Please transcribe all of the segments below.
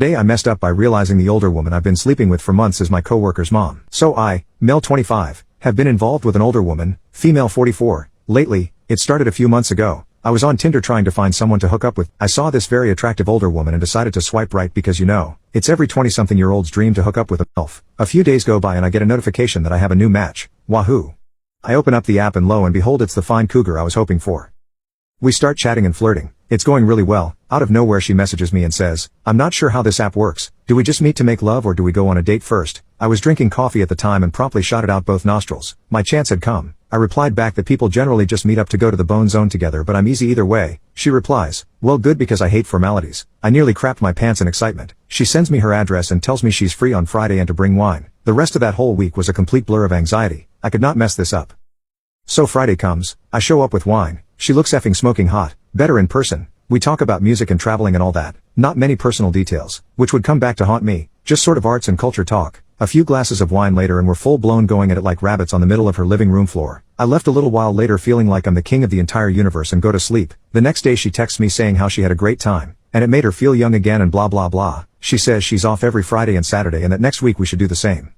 Today I messed up by realizing the older woman I've been sleeping with for months is my coworker's mom. So I, male 25, have been involved with an older woman, female 44, lately. It started a few months ago. I was on Tinder trying to find someone to hook up with. I saw this very attractive older woman and decided to swipe right because it's every 20-something-year-old's dream to hook up with a MILF. A few days go by and I get a notification that I have a new match. Wahoo. I open up the app and lo and behold it's the fine cougar I was hoping for. We start chatting and flirting. It's going really well. Out of nowhere she messages me and says, "I'm not sure how this app works. Do we just meet to make love or do we go on a date first?" I was drinking coffee at the time and promptly shot it out both nostrils. My chance had come. I replied back that people generally just meet up to go to the bone zone together but I'm easy either way. She replies, "Well good because I hate formalities." I nearly crapped my pants in excitement. She sends me her address and tells me she's free on Friday and to bring wine. The rest of that whole week was a complete blur of anxiety. I could not mess this up. So Friday comes. I show up with wine. She looks effing smoking hot. Better in person. We talk about music and traveling and all that. Not many personal details, which would come back to haunt me. Just sort of arts and culture talk. A few glasses of wine later and we're full blown going at it like rabbits on the middle of her living room floor. I left a little while later feeling like I'm the king of the entire universe and go to sleep. The next day she texts me saying how she had a great time, and it made her feel young again and blah blah blah. She says she's off every Friday and Saturday and that next week we should do the same.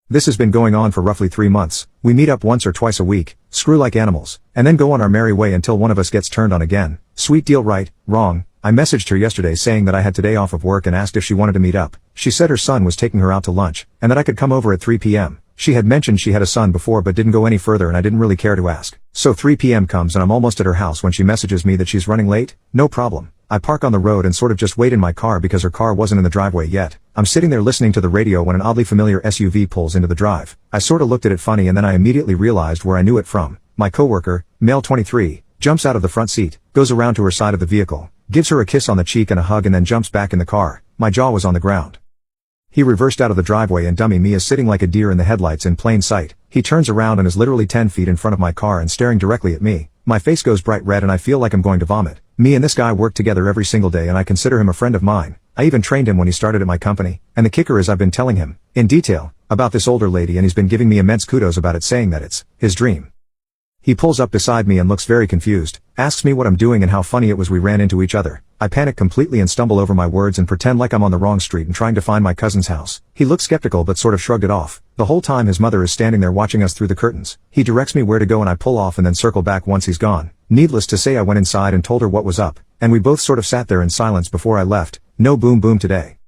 This has been going on for roughly 3 months. We meet up once or twice a week, screw like animals, and then go on our merry way until one of us gets turned on again. Sweet deal, right? Wrong. I messaged her yesterday saying that I had today off of work and asked if she wanted to meet up. She said her son was taking her out to lunch, and that I could come over at 3 p.m. She had mentioned she had a son before but didn't go any further and I didn't really care to ask. So 3 p.m. comes and I'm almost at her house when she messages me that she's running late. No problem. I park on the road and sort of just wait in my car because her car wasn't in the driveway yet. I'm sitting there listening to the radio when an oddly familiar SUV pulls into the drive. I sorta looked at it funny and then I immediately realized where I knew it from. My coworker, male 23, jumps out of the front seat, goes around to her side of the vehicle, gives her a kiss on the cheek and a hug and then jumps back in the car. My jaw was on the ground. He reversed out of the driveway and dummy me is sitting like a deer in the headlights in plain sight. He turns around and is literally 10 feet in front of my car and staring directly at me. My face goes bright red and I feel like I'm going to vomit. Me and this guy work together every single day and I consider him a friend of mine. I even trained him when he started at my company. And the kicker is I've been telling him, in detail, about this older lady and he's been giving me immense kudos about it, saying that it's his dream. He pulls up beside me and looks very confused, asks me what I'm doing and how funny it was we ran into each other. I panic completely and stumble over my words and pretend like I'm on the wrong street and trying to find my cousin's house. He looks skeptical but sort of shrugged it off. The whole time his mother is standing there watching us through the curtains. He directs me where to go and I pull off and then circle back once he's gone. Needless to say I went inside and told her what was up, and we both sort of sat there in silence before I left. No boom boom today.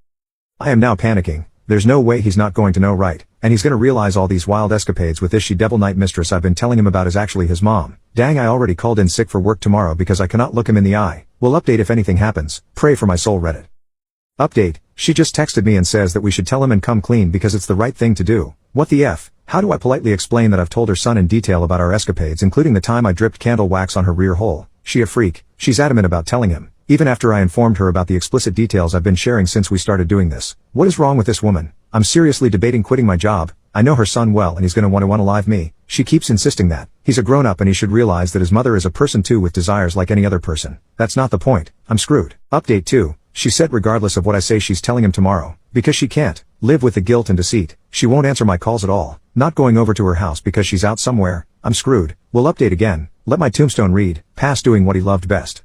I am now panicking. There's no way he's not going to know, right? And he's gonna realize all these wild escapades with this she-devil night mistress I've been telling him about is actually his mom. Dang, I already called in sick for work tomorrow because I cannot look him in the eye. Will update if anything happens. Pray for my soul, Reddit. Update. She just texted me and says that we should tell him and come clean because it's the right thing to do. What the F? How do I politely explain that I've told her son in detail about our escapades, including the time I dripped candle wax on her rear hole? She a freak. She's adamant about telling him, even after I informed her about the explicit details I've been sharing since we started doing this. What is wrong with this woman? I'm seriously debating quitting my job. I know her son well and he's gonna want to unalive me. She keeps insisting that he's a grown-up and he should realize that his mother is a person too with desires like any other person. That's not the point. I'm screwed. Update 2. She said regardless of what I say she's telling him tomorrow, because she can't live with the guilt and deceit. She won't answer my calls at all. Not going over to her house because she's out somewhere. I'm screwed. Will update again. Let my tombstone read, past doing what he loved best.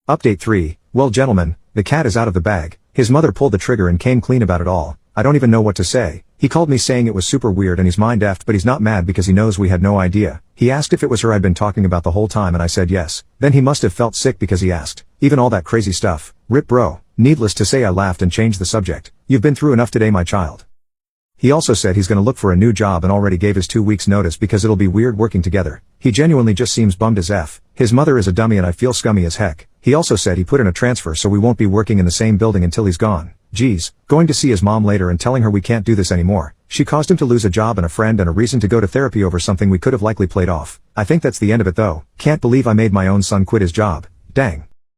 Update 3. Well gentlemen, the cat is out of the bag. His mother pulled the trigger and came clean about it all. I don't even know what to say. He called me saying it was super weird and he's mind effed, but he's not mad because he knows we had no idea. He asked if it was her I'd been talking about the whole time and I said yes. Then he must have felt sick because he asked. Even all that crazy stuff. Rip bro. Needless to say I laughed and changed the subject. You've been through enough today, my child. He also said he's gonna look for a new job and already gave his 2 weeks notice because it'll be weird working together. He genuinely just seems bummed as F. His mother is a dummy and I feel scummy as heck. He also said he put in a transfer so we won't be working in the same building until he's gone. Geez, going to see his mom later and telling her we can't do this anymore. She caused him to lose a job and a friend and a reason to go to therapy over something we could have likely played off. I think that's the end of it though. Can't believe I made my own son quit his job. Dang.